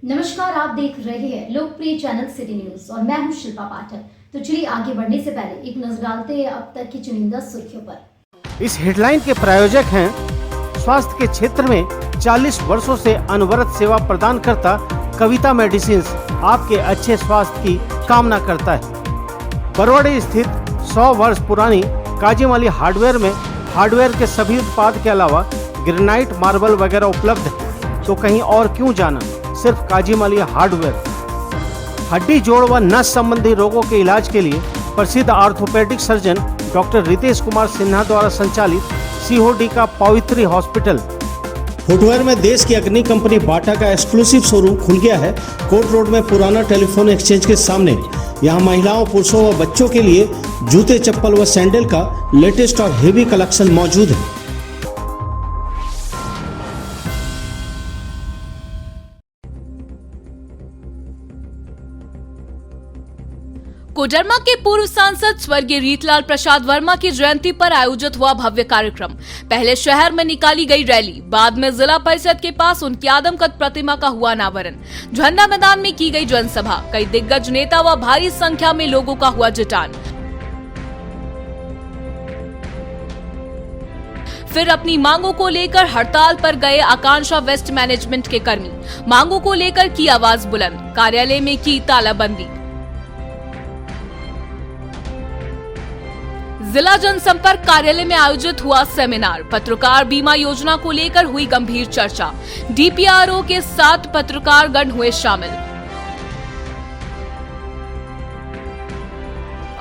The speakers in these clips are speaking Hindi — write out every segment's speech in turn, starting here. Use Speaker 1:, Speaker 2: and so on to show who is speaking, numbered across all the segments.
Speaker 1: नमस्कार, आप देख रहे हैं लोकप्रिय चैनल सिटी न्यूज और मैं हूं शिल्पा पाठक। तो चलिए आगे बढ़ने से पहले एक नजर डालते हैं अब तक की चुनिंदा सुर्खियों पर।
Speaker 2: इस हेडलाइन के प्रायोजक हैं स्वास्थ्य के क्षेत्र में 40 वर्षों से अनवरत सेवा प्रदान करता कविता मेडिसिन आपके अच्छे स्वास्थ्य की कामना करता है। बरवाड़ी स्थित 100 वर्ष पुरानी काजीम अली हार्डवेयर में हार्डवेयर के सभी उत्पाद के अलावा ग्रेनाइट, मार्बल वगैरह उपलब्ध है। तो कहीं और क्यों जाना, सिर्फ काजीम अली हार्डवेयर। हड्डी, जोड़ व नस संबंधी रोगों के इलाज के लिए प्रसिद्ध orthopaedic surgeon doctor Ritesh Kumar Sinha द्वारा संचालित सीओडी का पवित्री हॉस्पिटल फुटवेयर में देश की अग्रणी कंपनी बाटा का एक्सक्लूसिव शोरूम खुल गया है। कोर्ट रोड में पुराना टेलीफोन एक्सचेंज के सामने। यहाँ महिलाओं, पुरुषों व बच्चों के लिए जूते, चप्पल व सैंडल का लेटेस्ट और हेवी कलेक्शन मौजूद है।
Speaker 3: कोडरमा के पूर्व सांसद स्वर्गीय रीतलाल प्रसाद वर्मा की जयंती पर आयोजित हुआ भव्य कार्यक्रम। पहले शहर में निकाली गई रैली, बाद में जिला परिषद के पास उनकी आदमकद प्रतिमा का हुआ अनावरण। झंडा मैदान में की गई जनसभा, कई दिग्गज नेता व भारी संख्या में लोगों का हुआ जुटान। फिर अपनी मांगों को लेकर हड़ताल पर गए आकांक्षा वेस्ट मैनेजमेंट के कर्मी। मांगों को लेकर की आवाज बुलंद, कार्यालय में की तालाबंदी। जिला जनसंपर्क कार्यालय में आयोजित हुआ सेमिनार। पत्रकार बीमा योजना को लेकर हुई गंभीर चर्चा। डीपीआरओ के 7 पत्रकारगण हुए शामिल।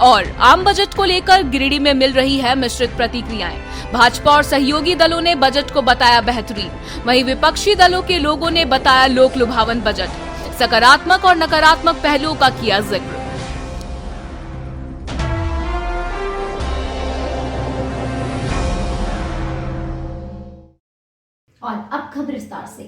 Speaker 3: और आम बजट को लेकर गिरिडीह में मिल रही है मिश्रित प्रतिक्रियाएं। भाजपा और सहयोगी दलों ने बजट को बताया बेहतरीन, वहीं विपक्षी दलों के लोगों ने बताया लोक लुभावन बजट। सकारात्मक और नकारात्मक पहलुओं का किया जिक्र।
Speaker 1: और अब खबर विस्तार से।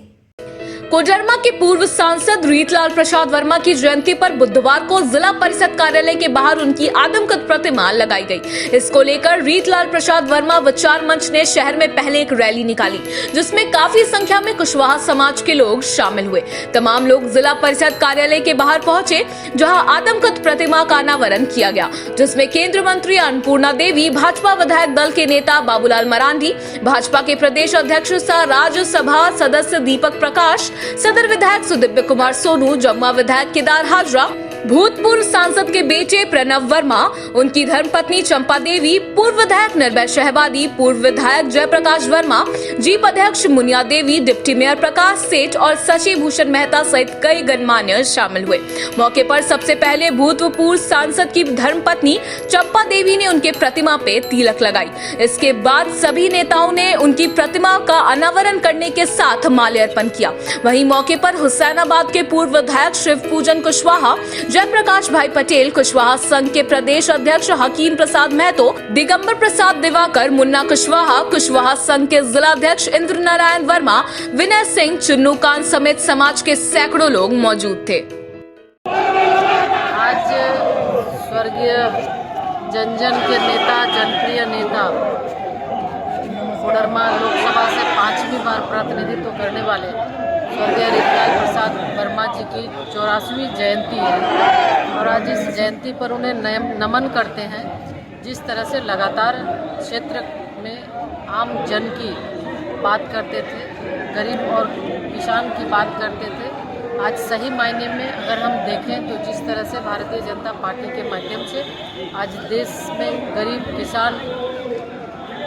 Speaker 3: कोडरमा के पूर्व सांसद रीतलाल प्रसाद वर्मा की जयंती पर बुधवार को जिला परिषद कार्यालय के बाहर उनकी आदमकद प्रतिमा लगाई गई। इसको लेकर रीतलाल प्रसाद वर्मा विचार मंच ने शहर में पहले एक रैली निकाली, जिसमें काफी संख्या में कुशवाहा समाज के लोग शामिल हुए। तमाम लोग जिला परिषद कार्यालय के बाहर पहुंचे, जहां आदमकद प्रतिमा का अनावरण किया गया, जिसमें केंद्रीय मंत्री अन्नपूर्णा देवी, भाजपा विधायक दल के नेता बाबूलाल मरांडी, भाजपा के प्रदेश अध्यक्ष सह राज्यसभा सदस्य दीपक प्रकाश, सदर विधायक सुदिव्य कुमार सोनू, जमुआ विधायक केदार हाजरा, भूतपूर्व सांसद के बेटे प्रणव वर्मा, उनकी धर्मपत्नी चंपा देवी, पूर्व विधायक निर्भय शहबादी, पूर्व विधायक जयप्रकाश वर्मा, जीप अध्यक्ष मुनिया देवी, डिप्टी मेयर प्रकाश सेठ और शशि भूषण मेहता सहित कई गणमान्य शामिल हुए। मौके पर सबसे पहले भूतपूर्व सांसद की धर्मपत्नी चंपा देवी ने उनके प्रतिमा पे तिलक लगाई। इसके बाद सभी नेताओं ने उनकी प्रतिमा का अनावरण करने के साथ माल्यार्पण किया। वहीं मौके पर हुसैनाबाद के पूर्व विधायक शिव पूजन कुशवाहा, जयप्रकाश भाई पटेल, कुशवाहा संघ के प्रदेश अध्यक्ष हकीम प्रसाद महतो, दिगंबर प्रसाद दिवाकर, मुन्ना कुशवाहा संघ के जिला अध्यक्ष इंद्र नारायण वर्मा, विनय सिंह, चुन्नू कान समेत समाज के सैकड़ों लोग मौजूद थे।
Speaker 4: आज स्वर्गीय जन के नेता, जनप्रिय नेता, कोडरमा लोकसभा से 5वीं बार प्रतिनिधित्व करने वाले स्वर्गीय रीतलाल प्रसाद वर्मा जी की 84वीं जयंती है और आज इस जयंती पर उन्हें नमन करते हैं। जिस तरह से लगातार क्षेत्र में आम जन की बात करते थे, गरीब और किसान की बात करते थे, आज सही मायने में अगर हम देखें तो जिस तरह से भारतीय जनता पार्टी के माध्यम से आज देश में गरीब किसान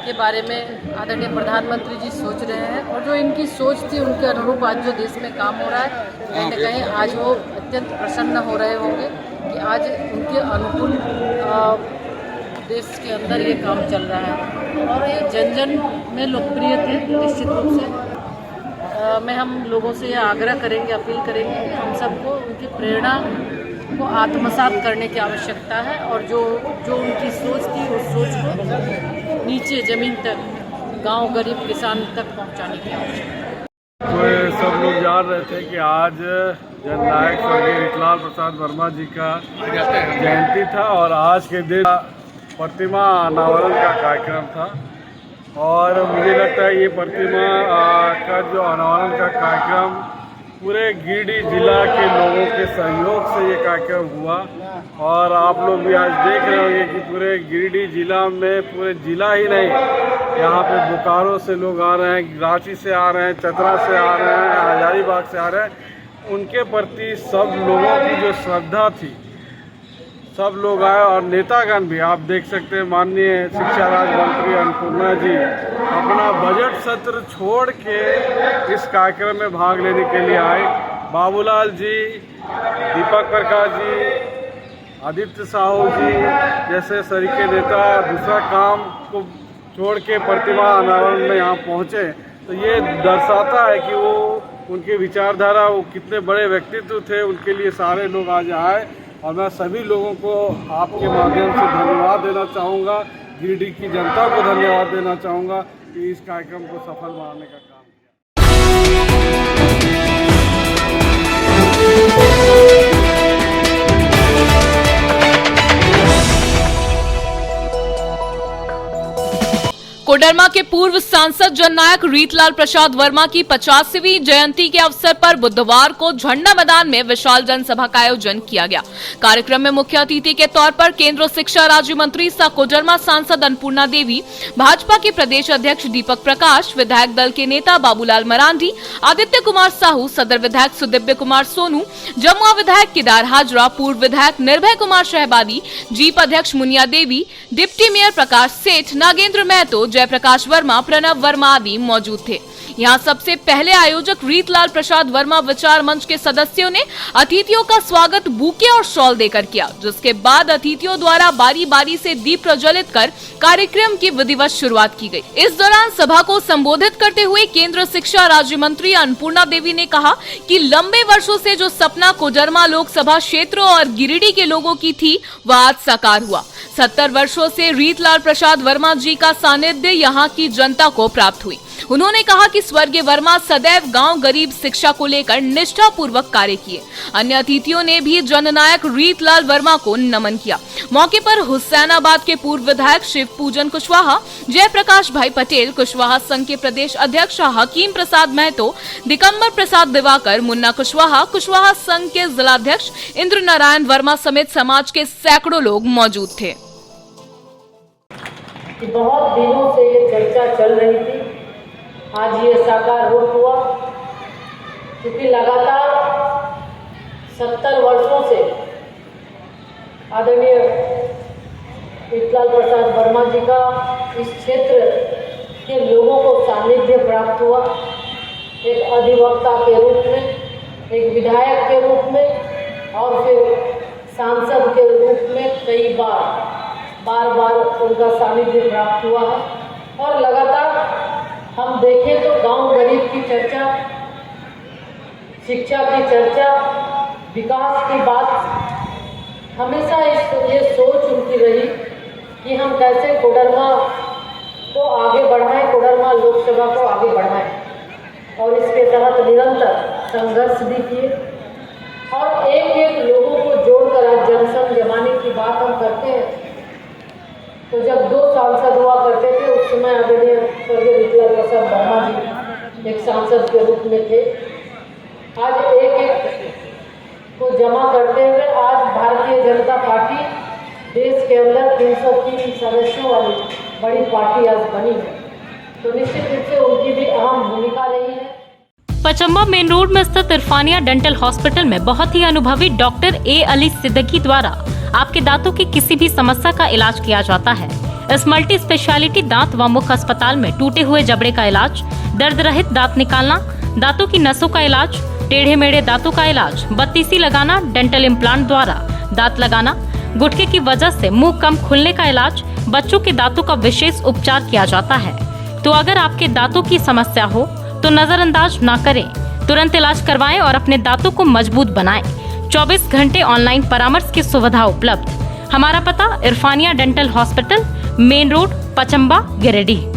Speaker 4: के बारे में आदरणीय प्रधानमंत्री जी सोच रहे हैं और जो इनकी सोच थी उनके अनुरूप आज जो देश में काम हो रहा है, कहीं न कहीं आज वो अत्यंत प्रसन्न हो रहे होंगे कि आज उनके अनुकूल देश के अंदर ये काम चल रहा है और ये जन जन में लोकप्रिय थे। निश्चित रूप से मैं हम लोगों से यह आग्रह करेंगे, अपील करेंगे कि हम सबको उनकी प्रेरणा को आत्मसात करने की आवश्यकता है और जो उनकी सोच थी उस सोच को नीचे जमीन तक, गांव गरीब किसान तक पहुंचाने की आवश्यकता है।
Speaker 5: तो सब लोग जान रहे थे कि आज जननायक स्वर्गीय रीतलाल प्रसाद वर्मा जी का जयंती था और आज के दिन प्रतिमा अनावरण का कार्यक्रम था और मुझे लगता है ये प्रतिमा का जो अनावरण का कार्यक्रम पूरे गिरिडीह जिला के लोगों के सहयोग से ये कार्यक्रम हुआ और आप लोग भी आज देख रहे होंगे कि पूरे गिरिडीह जिला में, पूरे जिला ही नहीं, यहाँ पे बोकारो से लोग आ रहे हैं, रांची से आ रहे हैं, चतरा से आ रहे हैं, हजारीबाग से आ रहे हैं। उनके प्रति सब लोगों की जो श्रद्धा थी, सब लोग आए और नेतागण भी आप देख सकते हैं। माननीय शिक्षा राज्य मंत्री अन्नपूर्णा जी अपना बजट सत्र छोड़ के इस कार्यक्रम में भाग लेने के लिए आए। बाबूलाल जी, दीपक प्रकाश जी, आदित्य साहू जी जैसे सरीके नेता दूसरा काम को छोड़ के प्रतिमा अनावरण में यहाँ पहुँचे, तो ये दर्शाता है कि वो उनकी विचारधारा, वो कितने बड़े व्यक्तित्व थे। उनके लिए सारे लोग आज आए और मैं सभी लोगों को आपके माध्यम से धन्यवाद देना चाहूँगा, गिरिडीह की जनता को धन्यवाद देना चाहूँगा कि इस कार्यक्रम को सफल बनाने का काम किया।
Speaker 3: कोडरमा के पूर्व सांसद जननायक रीतलाल प्रसाद वर्मा की 50वीं जयंती के अवसर पर बुधवार को झंडा मैदान में विशाल जनसभा का आयोजन किया गया। कार्यक्रम में मुख्य अतिथि के तौर पर केंद्रीय शिक्षा राज्य मंत्री सह कोडरमा सांसद अन्नपूर्णा देवी, भाजपा के प्रदेश अध्यक्ष दीपक प्रकाश, विधायक दल के नेता बाबूलाल मरांडी, आदित्य कुमार साहू, सदर विधायक सुदिव्य कुमार सोनू, जमुआ विधायक केदार हाजरा, पूर्व विधायक निर्भय कुमार शहबादी, जीप अध्यक्ष मुनिया देवी, डिप्टी मेयर प्रकाश सेठ, नागेंद्र महतो, जयप्रकाश वर्मा, प्रणव वर्मा आदि मौजूद थे। यहाँ सबसे पहले आयोजक रीतलाल प्रसाद वर्मा विचार मंच के सदस्यों ने अतिथियों का स्वागत बुके और शॉल देकर किया, जिसके बाद अतिथियों द्वारा बारी बारी से दीप प्रज्वलित कर कार्यक्रम की विधिवत शुरुआत की गई। इस दौरान सभा को संबोधित करते हुए केंद्रीय शिक्षा राज्य मंत्री अन्नपूर्णा देवी ने कहा कि लंबे वर्षों से जो सपना कोडरमा लोकसभा क्षेत्र और गिरिडीह के लोगों की थी, वह आज साकार हुआ। 70 वर्षों से रीतलाल प्रसाद वर्मा जी का सानिध्य यहाँ की जनता को प्राप्त हुई। उन्होंने कहा कि स्वर्गीय वर्मा सदैव गांव गरीब शिक्षा को लेकर निष्ठापूर्वक कार्य किए। अन्य अतिथियों ने भी जननायक रीतलाल वर्मा को नमन किया। मौके पर हुसैनाबाद के पूर्व विधायक शिव पूजन कुशवाहा, जयप्रकाश भाई पटेल, कुशवाहा संघ के प्रदेश अध्यक्ष हकीम प्रसाद महतो, दिगंबर प्रसाद दिवाकर, मुन्ना कुशवाहा, कुशवाहा संघ के जिलाध्यक्ष इंद्र नारायण वर्मा समेत समाज के सैकड़ों लोग मौजूद थे।
Speaker 4: बहुत दिनों से ये चर्चा चल रही थी, आज ये साकार रूप हुआ, क्योंकि लगातार 70 वर्षों से आदरणीय रीतलाल प्रसाद वर्मा जी का इस क्षेत्र के लोगों को सानिध्य प्राप्त हुआ। एक अधिवक्ता के रूप में, एक विधायक के रूप में और फिर सांसद के रूप में कई बार उनका सानिध्य प्राप्त हुआ है। और लगातार हम देखें तो गांव गरीब की चर्चा, शिक्षा की चर्चा, विकास की बात, हमेशा ये सोच उनकी रही कि हम कैसे कोडरमा को आगे बढ़ाएं, कोडरमा लोकसभा को आगे बढ़ाएं। और इसके तहत निरंतर संघर्ष भी किए और एक लोगों को जोड़कर आज जनसंघ जमाने की बात हम करते हैं। तो जब 2 सांसद हुआ करते थे, उस समय आदरणीय स्वर्गीय रीतलाल प्रसाद वर्मा जी एक सांसद के रूप में थे। आज एक को जमा करते हुए आज भारतीय जनता पार्टी देश के अंदर 303 सदस्यों वाली बड़ी पार्टी आज बनी है, तो निश्चित रूप से उनकी भी अहम भूमिका रही है।
Speaker 6: पचम्बा मेन रोड में स्थित इरफानिया डेंटल हॉस्पिटल में बहुत ही अनुभवी डॉक्टर ए अली सिद्दीकी द्वारा आपके दांतों की किसी भी समस्या का इलाज किया जाता है। इस मल्टी स्पेशलिटी दांत व मुख अस्पताल में टूटे हुए जबड़े का इलाज, दर्द रहित दांत निकालना, दांतों की नसों का इलाज, टेढ़े मेढ़े दांतों का इलाज, बत्तीसी लगाना, डेंटल इम्प्लांट द्वारा दांत लगाना, गुटके की वजह से मुंह कम खुलने का इलाज, बच्चों के दांतों का विशेष उपचार किया जाता है। तो अगर आपके दांतों की समस्या हो तो नजरअंदाज ना करें, तुरंत इलाज करवाएं और अपने दांतों को मजबूत बनाएं। 24 घंटे ऑनलाइन परामर्श की सुविधा उपलब्ध। हमारा पता Irfania dental hospital, main road, Pachamba, Giridih.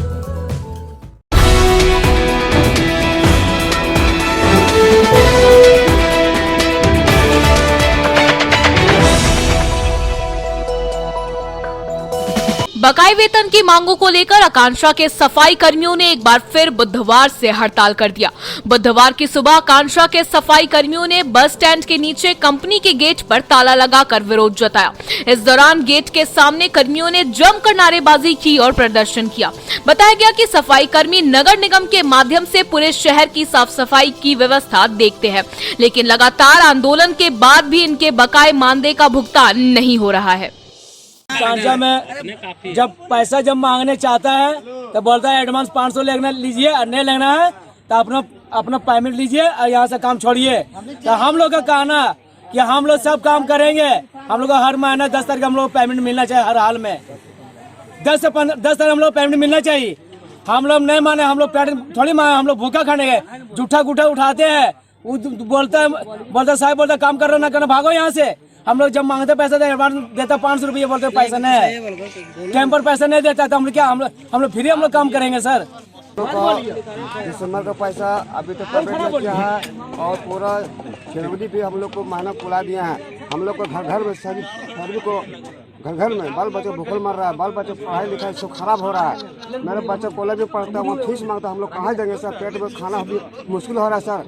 Speaker 3: बकाये वेतन की मांगों को लेकर आकांक्षा के सफाई कर्मियों ने एक बार फिर बुधवार से हड़ताल कर दिया। बुधवार की सुबह आकांक्षा के सफाई कर्मियों ने बस स्टैंड के नीचे कंपनी के गेट पर ताला लगाकर विरोध जताया। इस दौरान गेट के सामने कर्मियों ने जमकर नारेबाजी की और प्रदर्शन किया। बताया गया कि सफाई कर्मी नगर निगम के माध्यम से पूरे शहर की साफ सफाई की व्यवस्था देखते हैं, लेकिन लगातार आंदोलन के बाद भी इनके बकाये मानदेय का भुगतान नहीं हो रहा है।
Speaker 7: कांचा में जब मांगने चाहता है तो बोलता है एडवांस 500 लेना लीजिए और नहीं लेना है तो अपना पेमेंट लीजिए और यहाँ से काम छोड़िए। तो हम लोग का कहना कि हम लोग सब काम करेंगे, हम लोग को हर महीना 10 तारीख हम लोग पेमेंट मिलना चाहिए। हर हाल में 10 तारीख हम लोग पेमेंट मिलना चाहिए। हम लोग नहीं माने, हम लोग पेट थोड़ी माने, हम लोग भूखा खाने गए, जूठा गुठा उठाते हैं। बोलता साहब बोलता काम कर रहा ना करना, भागो यहाँ से। हम लोग जब मांगते पैसा देता 500 रुपये, बोलते पैसा नहीं है, टाइम पर पैसा नहीं देता तो हम लोग क्या हम लोग फ्री हम लोग काम करेंगे सर।
Speaker 8: दिसंबर का पैसा अभी तक पेमेंट किया है और पूरा जनवरी भी हम लोग को महीना खुला दिया है। हम लोग को घर में सभी को घर में बाल बच्चे भूखल मर रहा है, बाल बच्चे पढ़ाई लिखाई सब खराब हो रहा है। मेरे बच्चा कॉलेज में पढ़ता है, वहाँ फीस मांगता है, हम लोग कहाँ देंगे सर? पेट में खाना भी मुश्किल हो रहा है सर।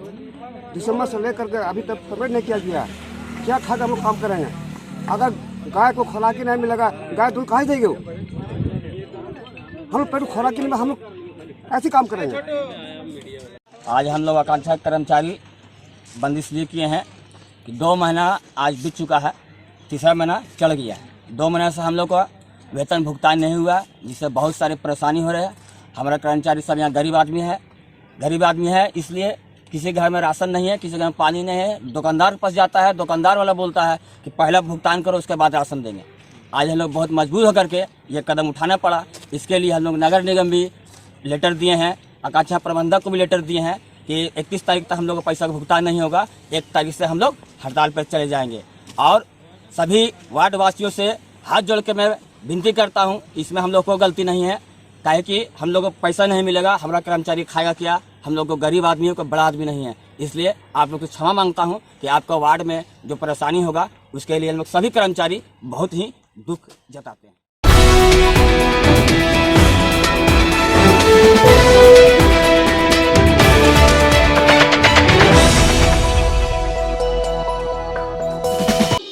Speaker 8: दिसंबर से लेकर के अभी तक पेमेंट नहीं किया गया, क्या खा के हम लोग काम करेंगे? अगर गाय को खुराकी नहीं मिलेगा, गाय दूध कहाँ देगी? हम लोग पेट खुराकी नहीं, हम लोग ऐसे काम करेंगे।
Speaker 9: आज हम लोग आकांक्षा कर्मचारी बंदिश लिए किए हैं कि 2 महीना आज बीत चुका है, तीसरा महीना चल गया है। 2 महीने से हम लोग का वेतन भुगतान नहीं हुआ, जिससे बहुत सारी परेशानी हो रही है। हमारा कर्मचारी सब यहाँ गरीब आदमी है, इसलिए किसी घर में राशन नहीं है, किसी घर में पानी नहीं है। दुकानदार के पास जाता है, दुकानदार वाला बोलता है कि पहला भुगतान करो उसके बाद राशन देंगे। आज हम लोग बहुत मजबूर होकर के ये कदम उठाना पड़ा। इसके लिए हम लोग नगर निगम भी लेटर दिए हैं, आकांक्षा प्रबंधक को भी लेटर दिए हैं कि 31 तारीख तक हम लोग को पैसा का भुगतान नहीं होगा, 1 तारीख से हम लोग हड़ताल पर चले जाएंगे। और सभी वार्ड वासियों से हाथ जोड़ के मैं विनती करता हूँ, इसमें हम लोग को गलती नहीं है, काहे कि हम लोग को पैसा नहीं मिलेगा, हमारा कर्मचारी खाएगा क्या? हम लोग को गरीब आदमी है, कोई बड़ा आदमी नहीं है। इसलिए आप लोग को क्षमा मांगता हूँ कि आपका वार्ड में जो परेशानी होगा उसके लिए हम लोग सभी कर्मचारी बहुत ही दुख जताते हैं।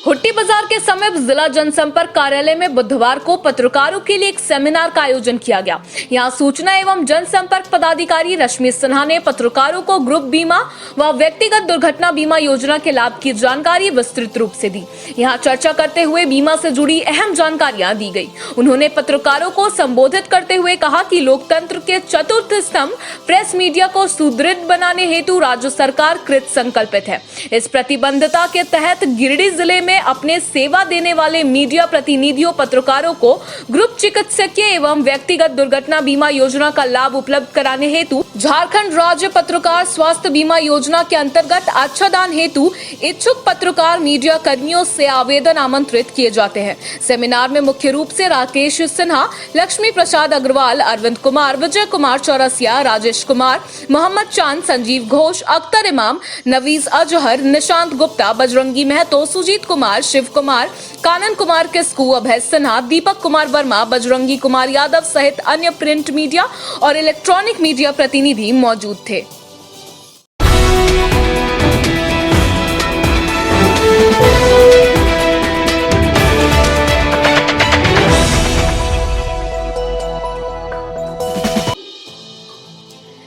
Speaker 9: हुट्टी बाजार के समीप जिला जनसंपर्क कार्यालय में बुधवार को पत्रकारों के लिए एक सेमिनार का आयोजन किया गया। यहां सूचना एवं जनसंपर्क पदाधिकारी रश्मि सिन्हा ने पत्रकारों को ग्रुप बीमा व व्यक्तिगत दुर्घटना बीमा योजना के लाभ की जानकारी विस्तृत रूप से दी। यहां चर्चा करते हुए बीमा से जुड़ी अहम जानकारियां दी गई। उन्होंने पत्रकारों को संबोधित करते हुए कहा कि लोकतंत्र के चतुर्थ स्तंभ प्रेस मीडिया को सुदृढ़ बनाने हेतु राज्य सरकार कृत संकल्पित है। इस प्रतिबद्धता के तहत गिरिडीह जिले में अपने सेवा देने वाले मीडिया प्रतिनिधियों पत्रकारों को ग्रुप चिकित्सकीय एवं व्यक्तिगत दुर्घटना बीमा योजना का लाभ उपलब्ध कराने हेतु झारखंड राज्य पत्रकार स्वास्थ्य बीमा योजना के अंतर्गत अच्छादान हेतु इच्छुक पत्रकार मीडिया कर्मियों से आवेदन आमंत्रित किए जाते हैं। सेमिनार में मुख्य रूप से राकेश सिन्हा, लक्ष्मी प्रसाद अग्रवाल, अरविंद कुमार, विजय कुमार चौरसिया, राजेश कुमार, मोहम्मद चांद, संजीव घोष, अख्तर इमाम, नवीज अजहर, निशांत गुप्ता, बजरंगी महतो, सुजीत कुमार, शिव कुमार, कानन कुमार किस्कू, अभय सिन्हा, दीपक कुमार वर्मा, बजरंगी कुमार यादव सहित अन्य प्रिंट मीडिया और इलेक्ट्रॉनिक मीडिया प्रतिनिधि मौजूद थे।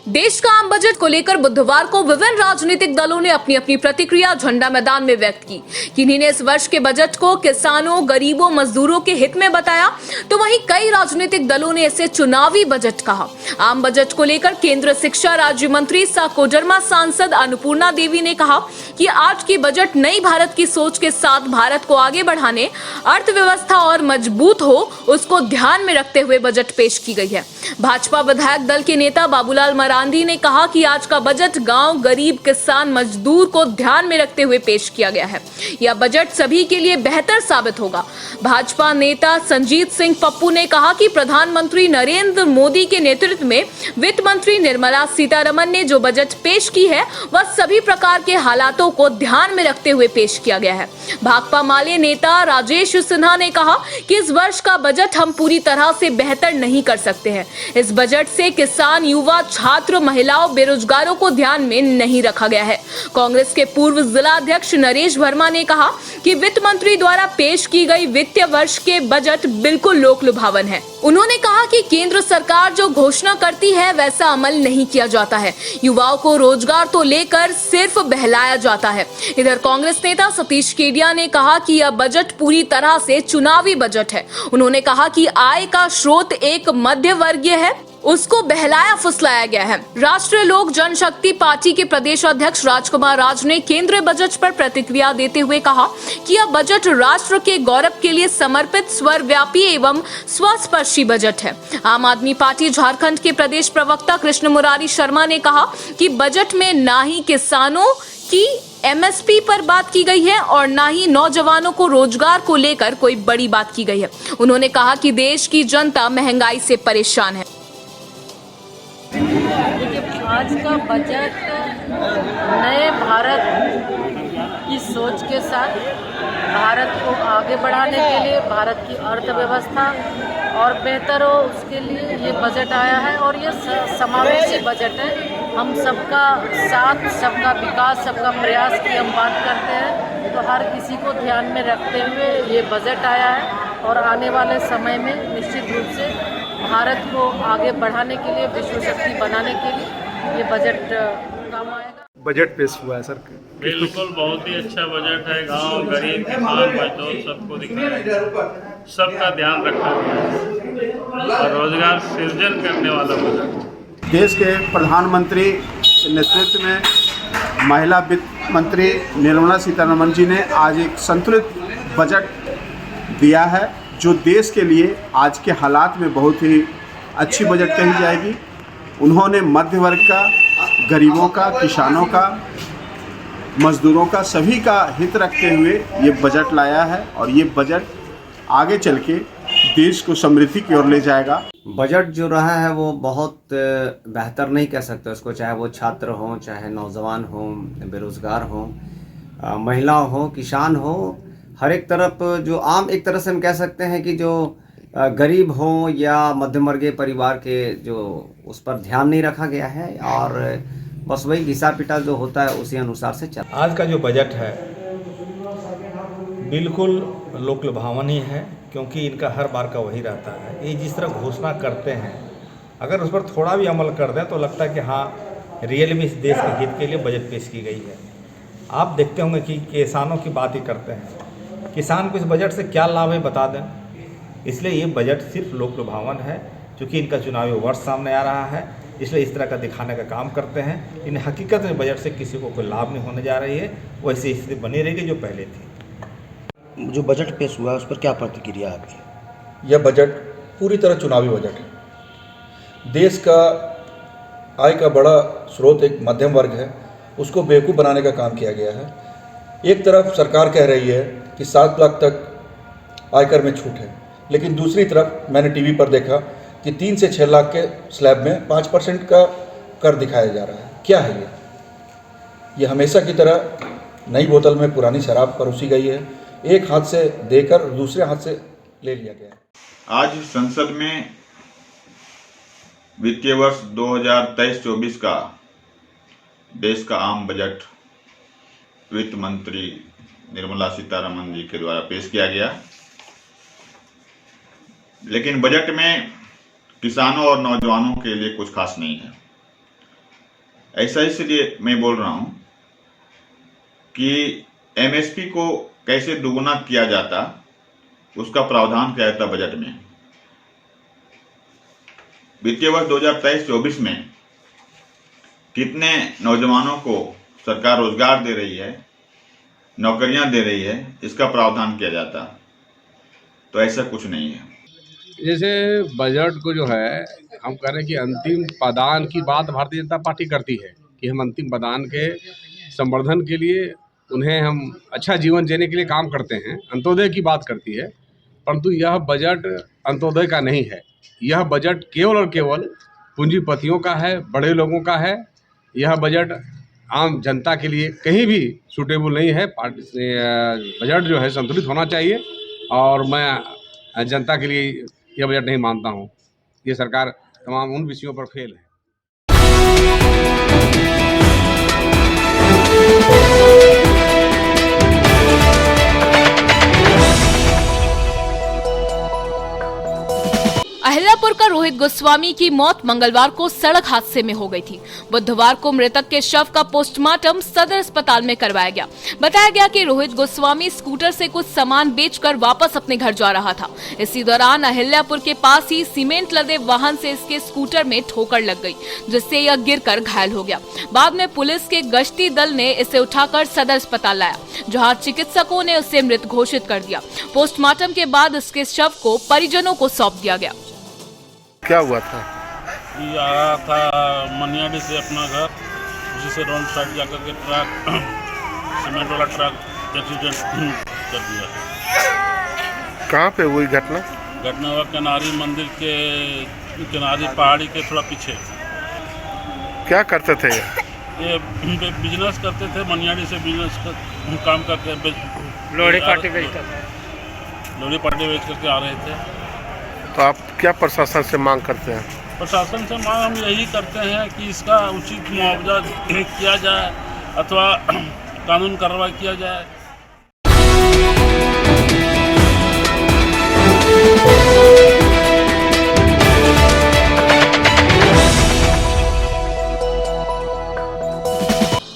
Speaker 9: देश का आम बजट को लेकर बुधवार को विभिन्न राजनीतिक दलों ने अपनी अपनी प्रतिक्रिया झंडा मैदान में व्यक्त की। किन्हीं ने इस वर्ष के बजट को किसानों, गरीबों, मजदूरों के हित में बताया, तो वहीं कई राजनीतिक दलों ने इसे चुनावी बजट कहा। आम बजट को लेकर केंद्रीय शिक्षा राज्य मंत्री सह कोडरमा सांसद अन्नपूर्णा देवी ने कहा कि आज की बजट नई भारत की सोच के साथ भारत को आगे बढ़ाने, अर्थव्यवस्था और मजबूत हो उसको ध्यान में रखते हुए बजट पेश की गई है। भाजपा विधायक दल के नेता बाबूलाल मरांडी ने कहा कि आज आज का बजट गांव, गरीब, किसान, मजदूर को ध्यान में रखते हुए पेश किया गया है। यह बजट सभी के लिए बेहतर साबित होगा। भाजपा नेता संजीत सिंह पप्पू ने कहा कि प्रधानमंत्री नरेंद्र मोदी के नेतृत्व में वित्त मंत्री निर्मला सीतारमण ने जो बजट पेश की है वह सभी प्रकार के हालातों को ध्यान में रखते हुए पेश किया गया है। भाकपा माले नेता राजेश सिन्हा ने कहा कि इस वर्ष का बजट हम पूरी तरह से बेहतर नहीं कर सकते हैं। इस बजट से किसान, युवा, छात्र, महिलाओं, बेरोजगारों को ध्यान में नहीं रखा गया है। कांग्रेस के पूर्व जिला अध्यक्ष नरेश वर्मा ने कहा कि वित्त मंत्री द्वारा पेश की गई वित्तीय वर्ष के बजट बिल्कुल लोक लुभावन है। उन्होंने कहा कि केंद्र सरकार जो घोषणा करती है वैसा अमल नहीं किया जाता है। युवाओं को रोजगार तो लेकर सिर्फ बहलाया जाता है। इधर कांग्रेस नेता सतीश केडिया ने कहा कि यह बजट पूरी तरह से चुनावी बजट है। उन्होंने कहा कि आय का स्रोत एक मध्य वर्गीय है, उसको बहलाया फुसलाया गया है। राष्ट्रीय लोक जनशक्ति पार्टी के प्रदेश अध्यक्ष राजकुमार राज ने केंद्रीय बजट पर प्रतिक्रिया देते हुए कहा कि यह बजट राष्ट्र के गौरव के लिए समर्पित सर्वव्यापी एवं स्वस्पर्शी बजट है। आम आदमी पार्टी झारखंड के प्रदेश प्रवक्ता कृष्ण मुरारी शर्मा ने कहा कि बजट में ना ही किसानों की एमएसपी पर बात की गई है और ना ही नौजवानों को रोजगार को लेकर कोई बड़ी बात की गई है। उन्होंने कहा कि देश की जनता महंगाई से परेशान है।
Speaker 4: देखिए, आज का बजट नए भारत की सोच के साथ भारत को आगे बढ़ाने के लिए, भारत की अर्थव्यवस्था और बेहतर हो उसके लिए ये बजट आया है और ये समावेशी बजट है। हम सबका साथ, सबका विकास, सबका प्रयास की हम बात करते हैं, तो हर किसी को ध्यान में रखते हुए ये बजट आया है और आने वाले समय में निश्चित रूप से भारत को आगे बढ़ाने के लिए, विश्व शक्ति बनाने के लिए ये बजट काम आएगा।
Speaker 10: बजट पेश हुआ है सर।
Speaker 11: बिल्कुल बहुत ही अच्छा बजट है। गांव, गरीब, किसान, मजदूर सबको दिखाया है, सबका ध्यान रखा गया है और रोजगार सृजन करने वाला बजट।
Speaker 10: देश के प्रधानमंत्री के नेतृत्व में महिला वित्त मंत्री निर्मला सीतारमण जी ने आज एक संतुलित बजट दिया है, जो देश के लिए आज के हालात में बहुत ही अच्छी बजट कही जाएगी। उन्होंने मध्य वर्ग का, गरीबों का, किसानों का, मजदूरों का, सभी का हित रखते हुए ये बजट लाया है और ये बजट आगे चल के देश को समृद्धि की ओर ले जाएगा।
Speaker 12: बजट जो रहा है वो बहुत बेहतर नहीं कह सकते उसको, चाहे वो छात्र हों, चाहे नौजवान हों, बेरोजगार हों, महिला हो, किसान हो, हर एक तरफ जो आम एक तरह से हम कह सकते हैं कि जो गरीब हो या मध्यम वर्गीय परिवार के जो उस पर ध्यान नहीं रखा गया है और बस वही घिसा पिटा जो होता है उसी अनुसार से चल।
Speaker 13: आज का जो बजट है बिल्कुल लोक लुभावन ही है, क्योंकि इनका हर बार का वही रहता है। ये जिस तरह घोषणा करते हैं अगर उस पर थोड़ा भी अमल कर दें तो लगता है कि हाँ रियल में इस देश के हित के लिए बजट पेश की गई है। आप देखते होंगे कि किसानों की बात ही करते हैं, किसान को इस बजट से क्या लाभ है बता दें। इसलिए ये बजट सिर्फ लोक लुभावन है, क्योंकि इनका चुनावी वर्ष सामने आ रहा है, इसलिए इस तरह का दिखाने का काम करते हैं। इन हकीकत में बजट से किसी को कोई लाभ नहीं होने जा रही है, वैसी स्थिति बनी रहेगी जो पहले थी।
Speaker 14: जो बजट पेश हुआ है उस पर क्या प्रतिक्रिया आपकी?
Speaker 15: यह बजट पूरी तरह चुनावी बजट है। देश का आय का बड़ा स्रोत एक मध्यम वर्ग है, उसको बेवकूफ़ बनाने का काम किया गया है। एक तरफ सरकार कह रही है कि 7 लाख तक आयकर में छूट है, लेकिन दूसरी तरफ मैंने टीवी पर देखा कि 3 से 6 लाख के स्लैब में 5% का कर दिखाया जा रहा है। क्या है ये हमेशा की तरह नई बोतल में पुरानी शराब परोसी गई है, एक हाथ से देकर दूसरे हाथ से ले लिया गया है।
Speaker 16: आज संसद में वित्तीय वर्ष 2023-24 का देश का आम बजट वित्त मंत्री निर्मला सीतारमण जी के द्वारा पेश किया गया, लेकिन बजट में किसानों और नौजवानों के लिए कुछ खास नहीं है। ऐसा इसलिए मैं बोल रहा हूं कि एमएसपी को कैसे दुगुना किया जाता, उसका प्रावधान किया जाता बजट में। वित्तीय वर्ष 2023-24 में कितने नौजवानों को सरकार रोजगार दे रही है, नौकरियां दे रही है, इसका प्रावधान किया जाता, तो ऐसा कुछ नहीं है।
Speaker 17: जैसे बजट को जो है हम कह रहे हैं कि अंतिम पादान की बात भारतीय जनता पार्टी करती है
Speaker 5: कि हम अंतिम बदान के संवर्धन के लिए उन्हें हम अच्छा जीवन जीने के लिए काम करते हैं, अंत्योदय की बात करती है, परंतु यह बजट अंत्योदय का नहीं है। यह बजट केवल और केवल पूंजीपतियों का है, बड़े लोगों का है। यह बजट आम जनता के लिए कहीं भी सूटेबल नहीं है। बजट जो है संतुलित होना चाहिए और मैं जनता के लिए यह बजट नहीं मानता हूँ। ये सरकार तमाम उन विषयों पर फेल है।
Speaker 9: अहिल्यापुर का रोहित गोस्वामी की मौत मंगलवार को सड़क हादसे में हो गई थी। बुधवार को मृतक के शव का पोस्टमार्टम सदर अस्पताल में करवाया गया। बताया गया कि रोहित गोस्वामी स्कूटर से कुछ सामान बेचकर वापस अपने घर जा रहा था। इसी दौरान अहिल्यापुर के पास ही सीमेंट लदे वाहन से इसके स्कूटर में ठोकर लग गई, जिससे यह गिरकर घायल हो गया। बाद में पुलिस के गश्ती दल ने इसे उठाकर सदर अस्पताल लाया, जहाँ चिकित्सकों ने उसे मृत घोषित कर दिया। पोस्टमार्टम के बाद उसके शव को परिजनों को सौंप दिया गया।
Speaker 5: क्या हुआ था?
Speaker 11: ये आ रहा था मनियाडी से अपना घर, उसी से रॉन्ग साइड जाकर के ट्रक, सीमेंट वाला ट्रक एक्सीडेंट कर दिया।
Speaker 5: कहाँ पे हुई घटना?
Speaker 11: घटना हुआ किनारी मंदिर के किनारी पहाड़ी के थोड़ा पीछे।
Speaker 5: क्या करते थे
Speaker 11: ये बिजनेस करते थे, मनियाडी से बिजनेस काम करके
Speaker 7: लोहड़ी पार्टी बेचता था।
Speaker 11: लोहड़ी पार्टी बेच करके आ रहे थे।
Speaker 5: तो आप क्या प्रशासन से मांग करते हैं?
Speaker 11: प्रशासन से मांग हम यही करते हैं कि इसका उचित मुआवजा किया जाए अथवा कानून कार्रवाई किया जाए।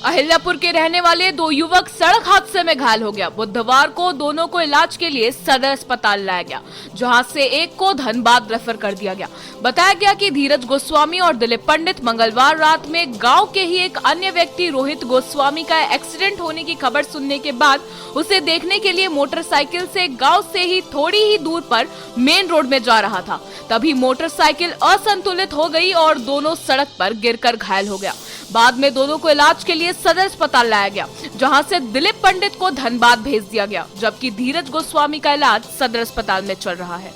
Speaker 9: अहिल्यापुर के रहने वाले दो युवक सड़क हादसे में घायल हो गया। बुधवार को दोनों को इलाज के लिए सदर अस्पताल लाया गया, जहां से एक को धनबाद रेफर कर दिया गया। बताया गया कि धीरज गोस्वामी और दिलीप पंडित मंगलवार रात में गांव के ही एक अन्य व्यक्ति रोहित गोस्वामी का एक्सीडेंट होने की खबर सुनने के बाद उसे देखने के लिए मोटरसाइकिल से गांव से ही थोड़ी ही दूर पर मेन रोड में जा रहा था। तभी मोटरसाइकिल असंतुलित हो गई और दोनों सड़क पर गिरकर घायल हो गया। बाद में दोनों को इलाज के लिए सदर अस्पताल लाया गया, जहां से दिलीप पंडित को धनबाद भेज दिया गया, जबकि धीरज गोस्वामी का इलाज सदर अस्पताल में चल रहा है।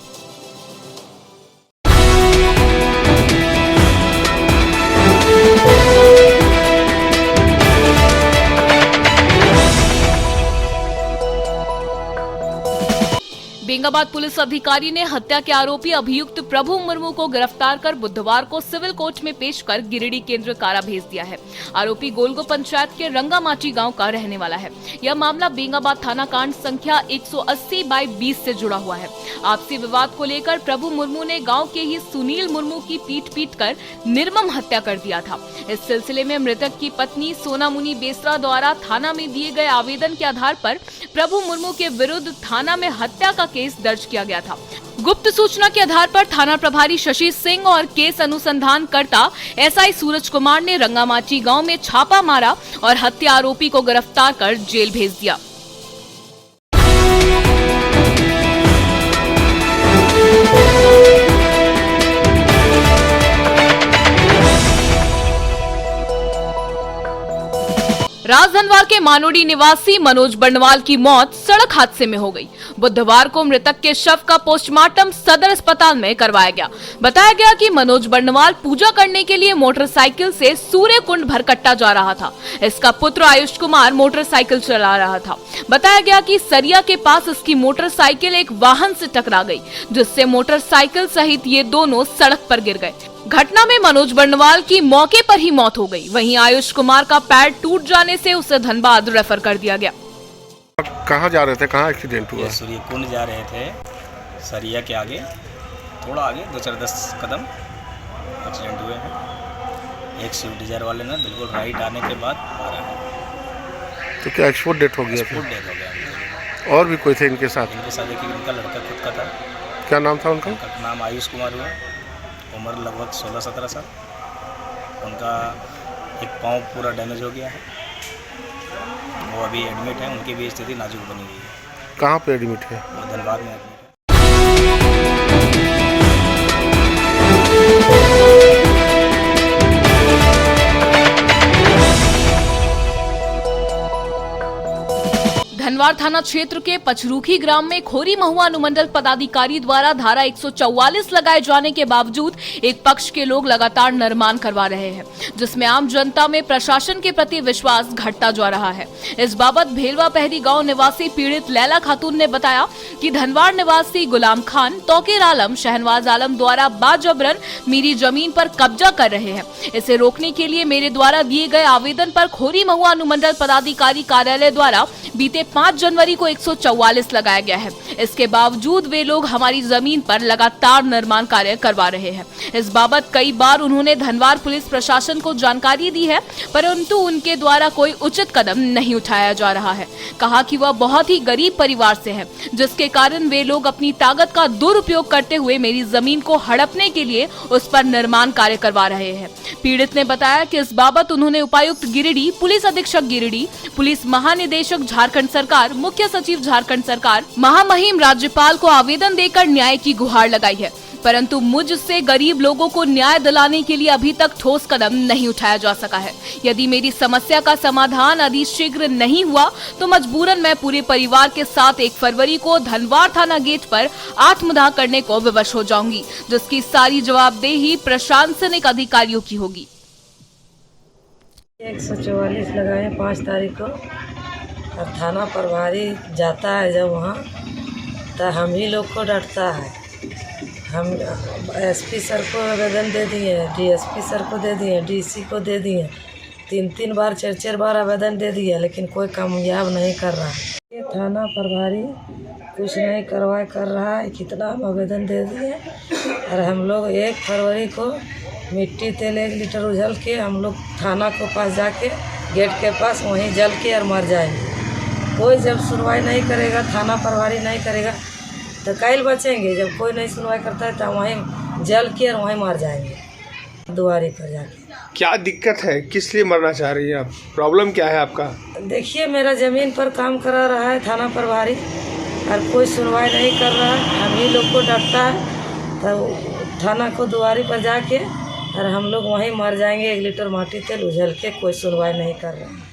Speaker 9: बेंगाबाद पुलिस अधिकारी ने हत्या के आरोपी अभियुक्त प्रभु मुर्मू को गिरफ्तार कर बुधवार को सिविल कोर्ट में पेश कर गिरिडीह केंद्र कारा भेज दिया है। आरोपी गोलगो पंचायत के रंगामाची गांव का रहने वाला है। यह मामला बेंगाबाद थाना कांड संख्या 180/20 से जुड़ा हुआ है। आपसी विवाद को लेकर प्रभु मुर्मू ने गाँव के ही सुनील मुर्मू की पीट कर निर्मम हत्या कर दिया था। इस सिलसिले में मृतक की पत्नी सोनामुनी बेसरा द्वारा थाना में दिए गए आवेदन के आधार पर प्रभु मुर्मू के विरुद्ध थाना में हत्या का केस दर्ज किया गया था। गुप्त सूचना के आधार पर थाना प्रभारी शशि सिंह और केस अनुसंधानकर्ता एसआई सूरज कुमार ने रंगामाची गांव में छापा मारा और हत्या आरोपी को गिरफ्तार कर जेल भेज दिया। राजधनवार के मानोडी निवासी मनोज बंडवाल की मौत सड़क हादसे में हो गई। बुधवार को मृतक के शव का पोस्टमार्टम सदर अस्पताल में करवाया गया। बताया गया कि मनोज बंडवाल पूजा करने के लिए मोटरसाइकिल से सूर्य कुंड भरकट्टा जा रहा था। इसका पुत्र आयुष कुमार मोटरसाइकिल चला रहा था। बताया गया कि सरिया के पास उसकी मोटरसाइकिल एक वाहन से टकरा गई, जिससे मोटरसाइकिल सहित ये दोनों सड़क पर गिर गए। घटना में मनोज बंडवाल की मौके पर ही मौत हो गई। वहीं आयुष कुमार का पैर टूट जाने से उसे धनबाद रेफर कर दिया गया।
Speaker 5: कहाँ जा रहे थे? कहाँ एक्सीडेंट हुआ?
Speaker 17: सूर्य कुंड जा रहे थे, सरिया के आगे थोड़ा आगे 2-4-10 कदम एक्सीडेंट हुए हैं। एक स्विफ्ट डिजायर वाले ने बिल्कुल राइट आने के बाद मारा है।
Speaker 5: तो क्या एक्सपोर्ट डेट हो गया?
Speaker 17: एक्सपोर्ट डेट हो गया।
Speaker 5: और भी कोई थे इनके साथ?
Speaker 17: इनके साथ एक इनका लड़का खुद का था।
Speaker 5: क्या नाम था उनका?
Speaker 17: नाम आयुष कुमार हुआ, उम्र लगभग 16-17 साल। उनका एक पाँव पूरा डैमेज हो गया है, वो अभी एडमिट है। उनकी भी स्थिति नाजुक बनी हुई है।
Speaker 5: कहाँ पे एडमिट है?
Speaker 17: वो धनबाद में एडमिट है।
Speaker 9: धनवार थाना क्षेत्र के पचरूखी ग्राम में खोरी महुआ अनुमंडल पदाधिकारी द्वारा धारा 144 लगाए जाने के बावजूद एक पक्ष के लोग लगातार निर्माण करवा रहे हैं, जिसमें आम जनता में प्रशासन के प्रति विश्वास घटता जा रहा है। इस बाबत भेलवा पहरी गांव निवासी पीड़ित लैला खातून ने बताया कि धनवार निवासी गुलाम खान, तौकीर आलम, शहनवाज आलम द्वारा बाजबरन मेरी जमीन पर कब्जा कर रहे हैं। इसे रोकने के लिए मेरे द्वारा दिए गए आवेदन पर खोरी महुआ अनुमंडल पदाधिकारी कार्यालय द्वारा बीते 5 जनवरी को 144 लगाया गया है। इसके बावजूद वे लोग हमारी जमीन पर लगातार निर्माण कार्य करवा रहे हैं। इस बाबत कई बार उन्होंने धनवार पुलिस प्रशासन को जानकारी दी है, परंतु उनके द्वारा कोई उचित कदम नहीं उठाया जा रहा है। कहा कि वह बहुत ही गरीब परिवार से है, जिसके कारण वे लोग अपनी ताकत का दुरुपयोग करते हुए मेरी जमीन को हड़पने के लिए उस पर निर्माण कार्य करवा रहे हैं। पीड़ित ने बताया कि इस बाबत उन्होंने उपायुक्त गिरिडीह, पुलिस अधीक्षक गिरिडीह, पुलिस महानिदेशक झारखंड सरकार, मुख्य सचिव झारखंड सरकार, महामहिम राज्यपाल को आवेदन देकर न्याय की गुहार लगाई है, परंतु मुझसे गरीब लोगों को न्याय दिलाने के लिए अभी तक ठोस कदम नहीं उठाया जा सका है। यदि मेरी समस्या का समाधान अतिशीघ्र नहीं हुआ तो मजबूरन मैं पूरे परिवार के साथ 1 फरवरी को धनवार थाना गेट पर आत्मदाह करने को विवश हो जाऊंगी, जिसकी सारी जवाबदेही प्रशासनिक अधिकारियों की होगी।
Speaker 18: 144 लगाए 5 तारीख को, और थाना प्रभारी जाता है जब वहाँ तो हम ही लोग को डरता है। हम एसपी सर को आवेदन दे दिए, डीएसपी सर को दे दिए, डीसी को दे दिए, 3 बार 4 बार आवेदन दे दिए, लेकिन कोई कामयाब नहीं कर रहा है। ये थाना प्रभारी कुछ नहीं करवाए कर रहा है। कितना हम आवेदन दे दिए, और हम लोग 1 फरवरी को मिट्टी तेल 1 लीटर उझल के हम लोग थाना को पास जाके गेट के पास वहीं जल के और मर जाएंगे। कोई जब सुनवाई नहीं करेगा, थाना प्रभारी नहीं करेगा तो कैल बचेंगे। जब कोई नहीं सुनवाई करता है तो वहीं जल के और वहीं मर जाएंगे दुआरे पर जाके।
Speaker 19: क्या दिक्कत है, किस लिए मरना चाह रही हैं आप? प्रॉब्लम क्या है आपका?
Speaker 18: देखिए, मेरा ज़मीन पर काम करा रहा है थाना प्रभारी, और कोई सुनवाई नहीं कर रहा है। हम ही लोग को डरता है, तो थाना को दुआरे पर जाके और हम लोग वहीं मर जाएंगे। 1 लीटर माटी तेल उझल के, कोई सुनवाई नहीं कर रहा है।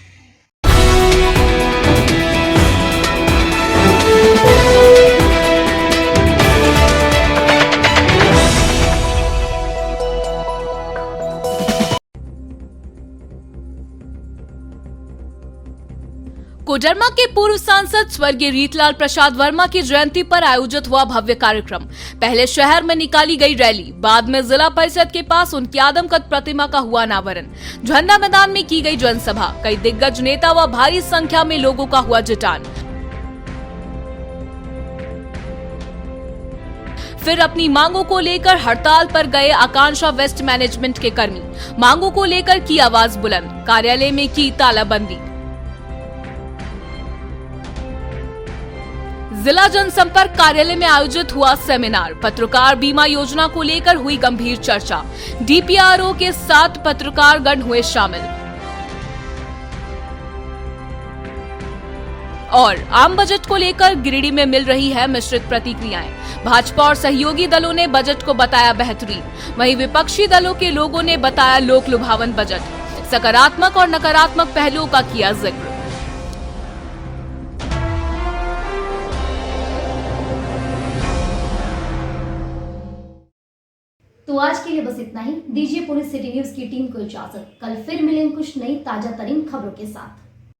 Speaker 9: कोडरमा के पूर्व सांसद स्वर्गीय रीतलाल प्रसाद वर्मा की जयंती पर आयोजित हुआ भव्य कार्यक्रम। पहले शहर में निकाली गई रैली, बाद में जिला परिषद के पास उनकी आदमकद प्रतिमा का हुआ अनावरण। झंडा मैदान में की गई जनसभा, कई दिग्गज नेता व भारी संख्या में लोगों का हुआ जुटान। फिर अपनी मांगों को लेकर हड़ताल पर गए आकांक्षा वेस्ट मैनेजमेंट के कर्मी, मांगों को लेकर की आवाज बुलंद, कार्यालय में की तालाबंदी। जिला जनसंपर्क कार्यालय में आयोजित हुआ सेमिनार, पत्रकार बीमा योजना को लेकर हुई गंभीर चर्चा, डीपीआरओ के 7 पत्रकारगण हुए शामिल। और आम बजट को लेकर गिरिडीह में मिल रही है मिश्रित प्रतिक्रियाएं। भाजपा और सहयोगी दलों ने बजट को बताया बेहतरीन, वहीं विपक्षी दलों के लोगों ने बताया लोक लुभावन बजट। सकारात्मक और नकारात्मक पहलुओं का किया जिक्र।
Speaker 1: तो आज के लिए बस इतना ही। दीजिए पूरी सिटी न्यूज की टीम को इजाजत। कल फिर मिलेंगे कुछ नई ताजा तरीन खबरों के साथ।